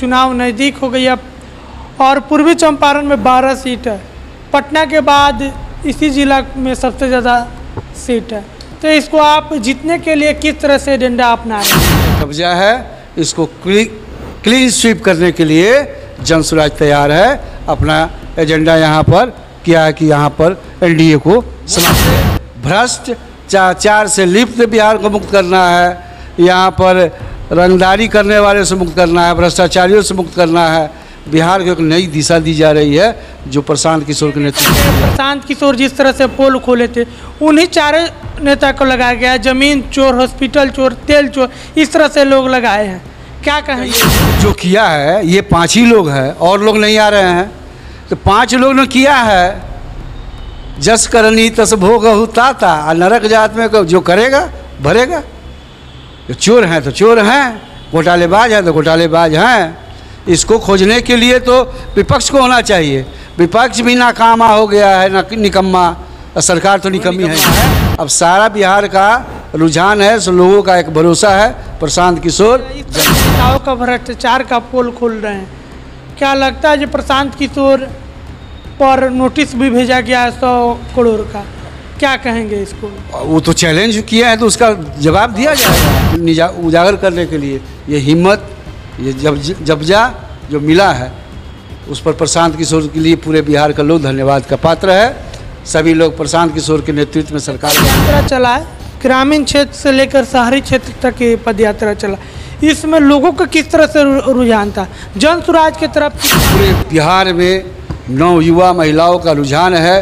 चुनाव नज़दीक हो गई अब और पूर्वी चंपारण में 12 सीट है। पटना के बाद इसी जिला में सबसे ज़्यादा सीट है, तो इसको आप जीतने के लिए किस तरह से एजेंडा अपना रहे हैं? कब्जा है, इसको क्लीन स्वीप करने के लिए जनसुराज तैयार है। अपना एजेंडा यहाँ पर किया है कि यहाँ पर एनडीए को समाप्त, भ्रष्टाचार से लिप्त बिहार को मुक्त करना है, यहाँ पर रंगदारी करने वाले से मुक्त करना है, भ्रष्टाचारियों से मुक्त करना है। बिहार को एक नई दिशा दी जा रही है जो प्रशांत किशोर के नेतृत्व में। प्रशांत किशोर जिस तरह से पोल खोले थे उन्हीं चारों नेता को लगाया गया। जमीन चोर, हॉस्पिटल चोर, तेल चोर, इस तरह से लोग लगाए हैं। क्या कहेंगे? जो किया है ये 5 ही लोग हैं और लोग नहीं आ रहे हैं, तो 5 लोग ने किया है। जस करनी तस भोग ताता, नरक जात में जो करेगा भरेगा। जो चोर हैं तो चोर हैं, घोटालेबाज हैं तो घोटालेबाज हैं। इसको खोजने के लिए तो विपक्ष को होना चाहिए। विपक्ष भी नाकामा हो गया है, निकम्मा। सरकार तो निकम्मी है। अब सारा बिहार का रुझान है, सो लोगों का एक भरोसा है प्रशांत किशोर। नेताओं का भ्रष्टाचार का पोल खोल रहे हैं, क्या लगता है जो प्रशांत किशोर पर नोटिस भी भेजा गया है 100 करोड़ का, क्या कहेंगे इसको? वो तो चैलेंज किया है तो उसका जवाब दिया जाएगा। उजागर करने के लिए ये हिम्मत, ये जब्जा जो मिला है उस पर प्रशांत किशोर के लिए पूरे बिहार का लोग धन्यवाद का पात्र है। सभी लोग प्रशांत किशोर के नेतृत्व में सरकार यात्रा चला है, ग्रामीण क्षेत्र से लेकर शहरी क्षेत्र तक ये पद यात्रा चला। इसमें लोगों का किस तरह से रुझान था जनसुराज की तरफ? पूरे बिहार में नवयुवा महिलाओं का रुझान है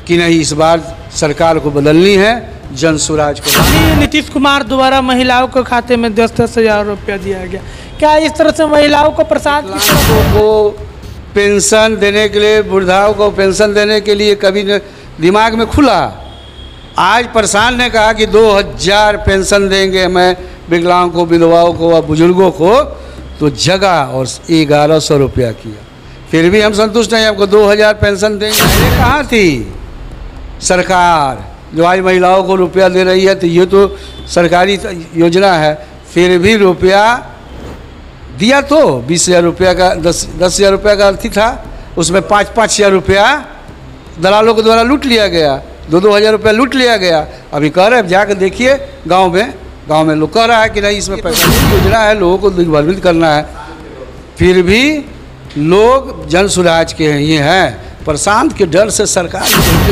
कि नहीं इस बार सरकार को बदलनी है, जनसुराज को। नीतीश कुमार द्वारा महिलाओं के खाते में 10-10 हज़ार रुपया दिया गया, क्या इस तरह से महिलाओं को प्रशांत को पेंशन देने के लिए, वृद्धाओं को पेंशन देने के लिए कभी दिमाग में खुला? आज प्रशांत ने कहा कि 2000 पेंशन देंगे मैं विकलांग को, विधवाओं को और बुजुर्गों को, तो जगह और 1100 रुपया किया। फिर भी हम संतुष्ट नहीं, आपको 2000 पेंशन देंगे। पहले कहाँ थी सरकार जो आज महिलाओं को रुपया दे रही है? तो ये तो सरकारी योजना है, फिर भी रुपया दिया तो 20,000 रुपया का, 10,000 रुपया का अर्थी था, उसमें 5-5 हज़ार रुपया दलालों के द्वारा लूट लिया गया, 2-2 हज़ार रुपया लूट लिया गया। अभी कह रहे हैं जाकर देखिए गांव में लोग कह रहा है कि नहीं इसमें पैसा योजना है, लोगों को दिग्भ्रमित करना है। फिर भी लोग जनसुराज के ये हैं। प्रशांत के डर से सरकार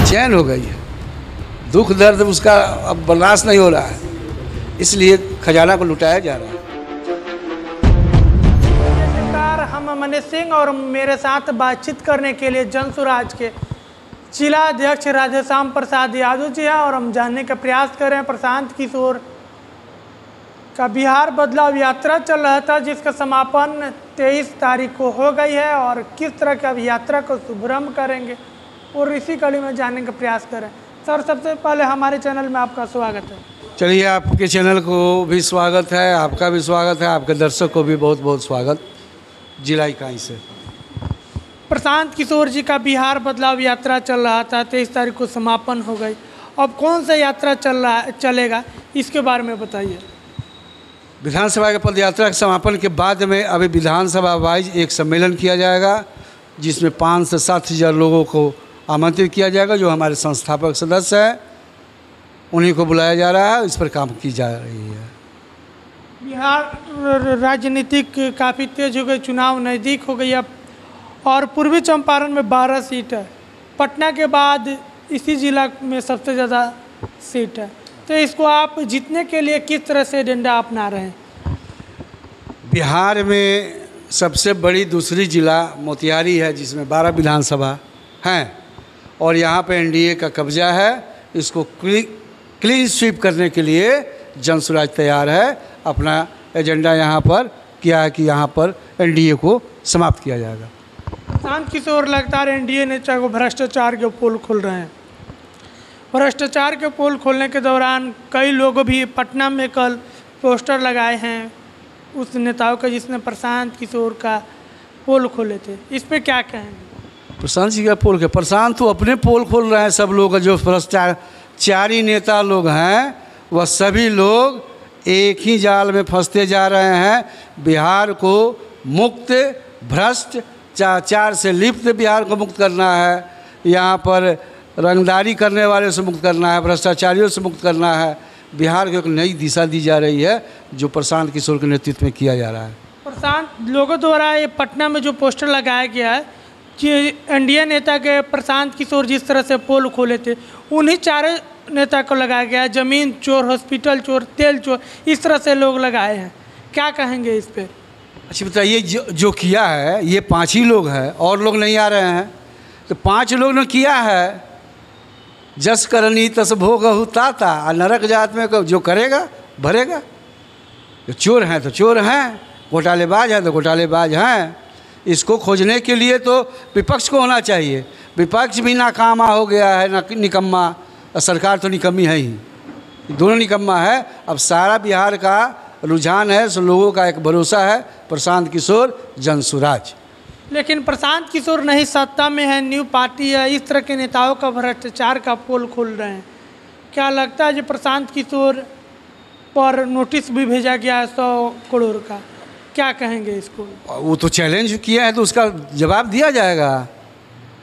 चैन हो गई है, दुख दर्द उसका अब बर्दाश्त नहीं हो रहा है, इसलिए खजाना को लुटाया जा रहा है। हम मनीष सिंह और मेरे साथ बातचीत करने के लिए जनसुराज के जिला अध्यक्ष राधेश्याम प्रसाद यादव जी हैं और हम जानने का प्रयास कर रहे हैं प्रशांत किशोर का बिहार बदलाव यात्रा चल रहा था जिसका समापन 23 तारीख को हो गई है और किस तरह की अब यात्रा को शुभारंभ करेंगे और इसी कड़ी में जानने का प्रयास करें। सर, सबसे पहले हमारे चैनल में आपका स्वागत है। चलिए, आपके चैनल को भी स्वागत है, आपका भी स्वागत है, आपके दर्शक को भी बहुत बहुत स्वागत जिला इकाई से। प्रशांत किशोर जी का बिहार बदलाव यात्रा चल रहा था, 23 तारीख को समापन हो गई। अब कौन सा यात्रा चलेगा इसके बारे में बताइए। विधानसभा के पदयात्रा के समापन के बाद में अभी विधानसभा वाइज एक सम्मेलन किया जाएगा जिसमें 5 से 7 हज़ार लोगों को आमंत्रित किया जाएगा। जो हमारे संस्थापक सदस्य हैं उन्हीं को बुलाया जा रहा है, इस पर काम की जा रही है। बिहार राजनीतिक काफ़ी तेज हो गई, चुनाव नज़दीक हो गई अब और पूर्वी चंपारण में 12 सीट है। पटना के बाद इसी जिला में सबसे ज़्यादा सीट है, तो इसको आप जीतने के लिए किस तरह से एजेंडा अपना रहे हैं? बिहार में सबसे बड़ी दूसरी जिला मोतिहारी है जिसमें 12 विधानसभा हैं और यहाँ पे एनडीए का कब्जा है। इसको क्लीन स्वीप करने के लिए जनसुराज तैयार है। अपना एजेंडा यहाँ पर किया है कि यहाँ पर एनडीए को समाप्त किया जाएगा। प्रशांत किशोर लगातार एनडीए नेता को भ्रष्टाचार के पोल खोल रहे हैं। भ्रष्टाचार के पोल खोलने के दौरान कई लोग भी पटना में कल पोस्टर लगाए हैं उस नेताओं का जिसने प्रशांत किशोर का पोल खोले थे, इस पे क्या कहेंगे? प्रशांत जी का पोल के प्रशांत तो अपने पोल खोल रहे हैं। सब लोग जो भ्रष्टाचारी नेता लोग हैं वह सभी लोग एक ही जाल में फंसते जा रहे हैं। बिहार को मुक्त, भ्रष्टाचार से लिप्त बिहार को मुक्त करना है। यहाँ पर रंगदारी करने वाले से मुक्त करना है, भ्रष्टाचारियों से मुक्त करना है। बिहार को एक नई दिशा दी जा रही है जो प्रशांत किशोर के नेतृत्व में किया जा रहा है। प्रशांत लोगों द्वारा ये पटना में जो पोस्टर लगाया गया है कि एनडीए नेता के प्रशांत किशोर जिस तरह से पोल खोले थे, उन्हीं चारों नेता को लगाया गया है। ज़मीन चोर, हॉस्पिटल चोर, तेल चोर, इस तरह से लोग लगाए हैं। क्या कहेंगे इस पर? अच्छा बताइए, जो किया है ये 5 ही लोग हैं, और लोग नहीं आ रहे हैं। तो 5 लोग ने किया है। जस करनी तस भोगहु ताता, नरक जात में जो करेगा भरेगा। जो चोर हैं तो चोर हैं, घोटालेबाज हैं तो घोटालेबाज हैं। इसको खोजने के लिए तो विपक्ष को होना चाहिए। विपक्ष भी नाकामा हो गया है, निकम्मा, और सरकार तो निकम्मी है ही, दोनों निकम्मा है। अब सारा बिहार का रुझान है, सो लोगों का एक भरोसा है प्रशांत किशोर जनसुराज। लेकिन प्रशांत किशोर नहीं सत्ता में है, न्यू पार्टी है, इस तरह के नेताओं का भ्रष्टाचार का पोल खोल रहे हैं। क्या लगता है जो प्रशांत किशोर पर नोटिस भी भेजा गया है 100 करोड़ का, क्या कहेंगे इसको? वो तो चैलेंज किया है तो उसका जवाब दिया जाएगा।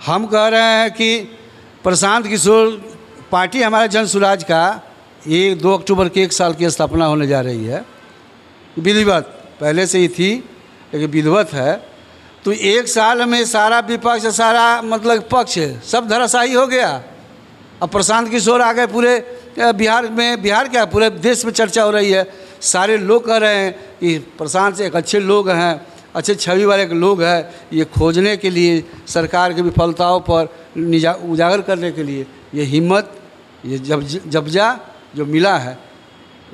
हम कह रहे हैं कि प्रशांत किशोर पार्टी हमारा जनसुराज का 2 अक्टूबर के 1 साल की स्थापना होने जा रही है। विधिवत पहले से ही थी लेकिन विधिवत है। तो 1 साल में सारा विपक्ष, सारा मतलब पक्ष सब धराशायी हो गया। अब प्रशांत किशोर आ गए, पूरे बिहार में, बिहार क्या पूरे देश में चर्चा हो रही है। सारे लोग कह रहे हैं कि प्रशांत से एक अच्छे लोग हैं, अच्छे छवि वाले लोग हैं। ये खोजने के लिए, सरकार की विफलताओं पर उजागर करने के लिए ये हिम्मत, ये जब्जा जो मिला है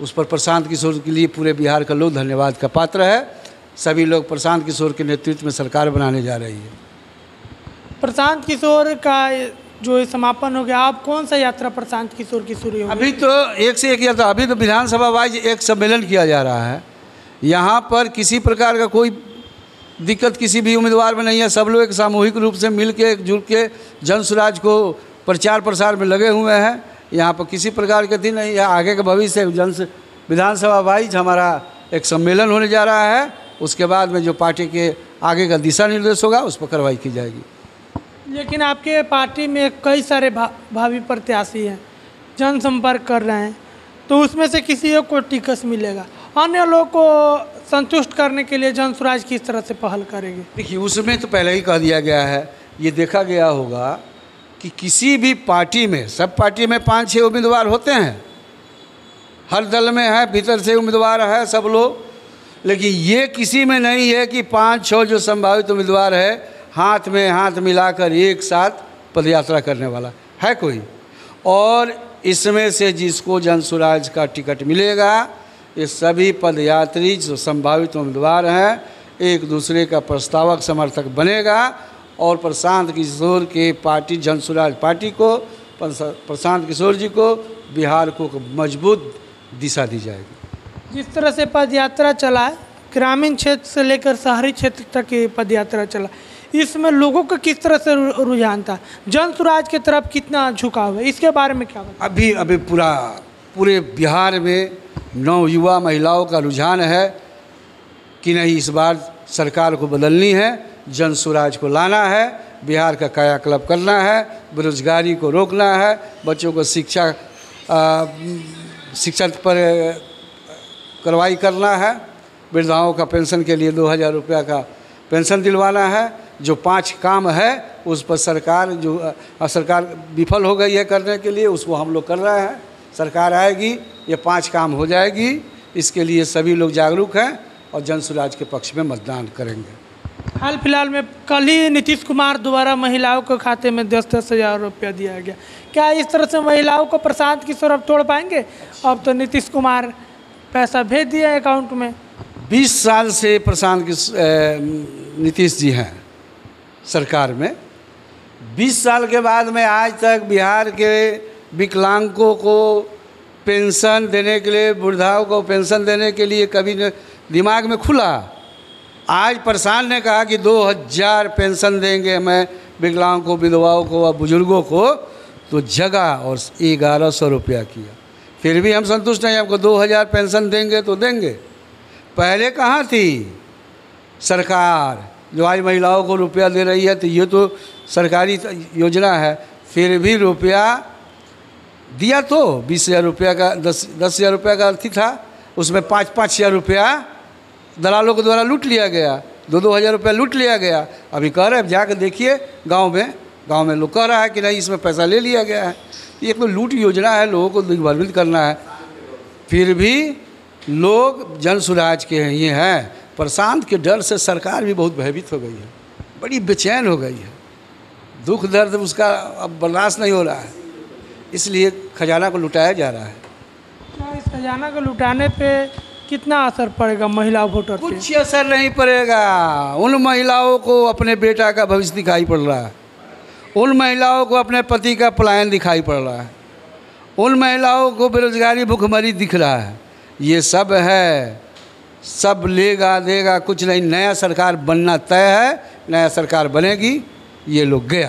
उस पर प्रशांत किशोर के लिए पूरे बिहार का लोग धन्यवाद का पात्र है। सभी लोग प्रशांत किशोर के नेतृत्व में सरकार बनाने जा रही है। प्रशांत किशोर का जो समापन हो गया, अब कौन सा यात्रा प्रशांत किशोर की शुरू होगी? अभी तो एक से एक यात्रा, अभी तो विधानसभा वाइज एक सम्मेलन किया जा रहा है। यहाँ पर किसी प्रकार का कोई दिक्कत किसी भी उम्मीदवार में नहीं है। सब लोग एक सामूहिक रूप से मिल के, जुड़ के जनसुराज को प्रचार प्रसार में लगे हुए हैं। यहाँ पर किसी प्रकार के दिन नहीं है। आगे के भविष्य विधानसभा वाइज हमारा एक सम्मेलन होने जा रहा है। उसके बाद में जो पार्टी के आगे का दिशा निर्देश होगा उस पर कार्रवाई की जाएगी। लेकिन आपके पार्टी में कई सारे भावी प्रत्याशी हैं, जनसंपर्क कर रहे हैं, तो उसमें से किसी एक को टिकट मिलेगा। अन्य लोग को संतुष्ट करने के लिए जनसुराज किस तरह से पहल करेगी? देखिए, उसमें तो पहले ही कह दिया गया है। ये देखा गया होगा कि किसी भी पार्टी में, सब पार्टी में 5-6 उम्मीदवार होते हैं, हर दल में है, भीतर से उम्मीदवार है सब लोग। लेकिन ये किसी में नहीं है कि 5-6 जो संभावित उम्मीदवार है हाथ में हाथ मिलाकर एक साथ पदयात्रा करने वाला है कोई। और इसमें से जिसको जनसुराज का टिकट मिलेगा, ये सभी पदयात्री जो संभावित उम्मीदवार हैं एक दूसरे का प्रस्तावक समर्थक बनेगा और प्रशांत किशोर के पार्टी, जनसुराज पार्टी को, प्रशांत किशोर जी को, बिहार को मजबूत दिशा दी जाएगी। जिस तरह से पदयात्रा चला है, ग्रामीण क्षेत्र से लेकर शहरी क्षेत्र तक ये पदयात्रा चला, इसमें लोगों का किस तरह से रुझान था? जनसुराज की तरफ कितना झुकाव है, इसके बारे में क्या बताएं? अभी पूरे बिहार में नवयुवा महिलाओं का रुझान है कि नहीं, इस बार सरकार को बदलनी है, जनसुराज को लाना है, बिहार का कायाकल्प करना है, बेरोजगारी को रोकना है, बच्चों को शिक्षा पर कार्रवाई करना है, वृद्धाओं का पेंशन के लिए 2000 रुपया का पेंशन दिलवाना है। जो 5 काम है उस पर सरकार विफल हो गई है करने के लिए, उसको हम लोग कर रहे हैं। सरकार आएगी, ये 5 काम हो जाएगी। इसके लिए सभी लोग जागरूक हैं और जनसुराज के पक्ष में मतदान करेंगे। हाल फिलहाल में कल ही नीतीश कुमार द्वारा महिलाओं के खाते में 10-10 हज़ार रुपया दिया गया। क्या इस तरह से महिलाओं को प्रशांत किशोर अब तोड़ पाएंगे? अब तो नीतीश कुमार पैसा भेज दिया अकाउंट में। 20 साल से प्रशांत नीतीश जी हैं सरकार में। 20 साल के बाद में आज तक बिहार के विकलांगों को पेंशन देने के लिए, वृद्धाओं को पेंशन देने के लिए कभी दिमाग में खुला। आज प्रशांत ने कहा कि 2000 पेंशन देंगे मैं विकलांगों को, विधवाओं को और बुजुर्गों को, तो जगह और 1100 रुपया किया। फिर भी हम संतुष्ट नहीं, हमको 2000 पेंशन देंगे तो देंगे। पहले कहाँ थी? सरकार जो आज महिलाओं को रुपया दे रही है, तो ये तो सरकारी योजना है, फिर भी रुपया दिया तो 20,000 रुपया का 10,000 रुपया का अर्थी था, उसमें 5,000 रुपया दलालों के द्वारा लूट लिया गया, 2-2 हज़ार रुपया लूट लिया गया। अभी कह रहे हैं जाकर देखिए गांव में लोग कह रहा है कि नहीं इसमें पैसा ले लिया गया है। ये तो लूट योजना है, लोगों को दिग्भ्रमित करना है। फिर भी लोग जन सुराज के ये हैं, प्रशांत के डर से सरकार भी बहुत भयभीत हो गई है, बड़ी बेचैन हो गई है, दुख दर्द उसका अब बर्दाश्त नहीं हो रहा है, इसलिए खजाना को लुटाया जा रहा है। क्या इस खजाना को लुटाने पे कितना असर पड़ेगा महिला वोटर पे? कुछ असर नहीं पड़ेगा। उन महिलाओं को अपने बेटा का भविष्य दिखाई पड़ रहा है, उन महिलाओं को अपने पति का पलायन दिखाई पड़ रहा है, उन महिलाओं को बेरोजगारी भुखमरी दिख रहा है। ये सब है, सब लेगा देगा कुछ नहीं। नया सरकार बनना तय है, नया सरकार बनेगी, ये लोग गया।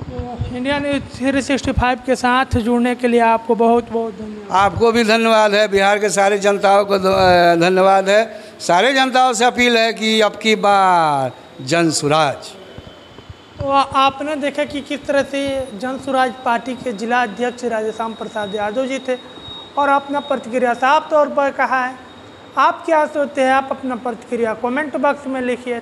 तो इंडिया न्यूज़ 365 के साथ जुड़ने के लिए आपको बहुत बहुत धन्यवाद। आपको भी धन्यवाद है, बिहार के सारे जनताओं को धन्यवाद है। सारे जनताओं से अपील है कि अब की बार जन सुराज। तो आपने देखा कि किस तरह से जन सुराज पार्टी के जिला अध्यक्ष राधेश्याम प्रसाद यादव जी थे और अपना प्रतिक्रिया साफ तौर पर कहा है। आप क्या सोचते हैं? आप अपना प्रतिक्रिया कमेंट बॉक्स में लिखिए।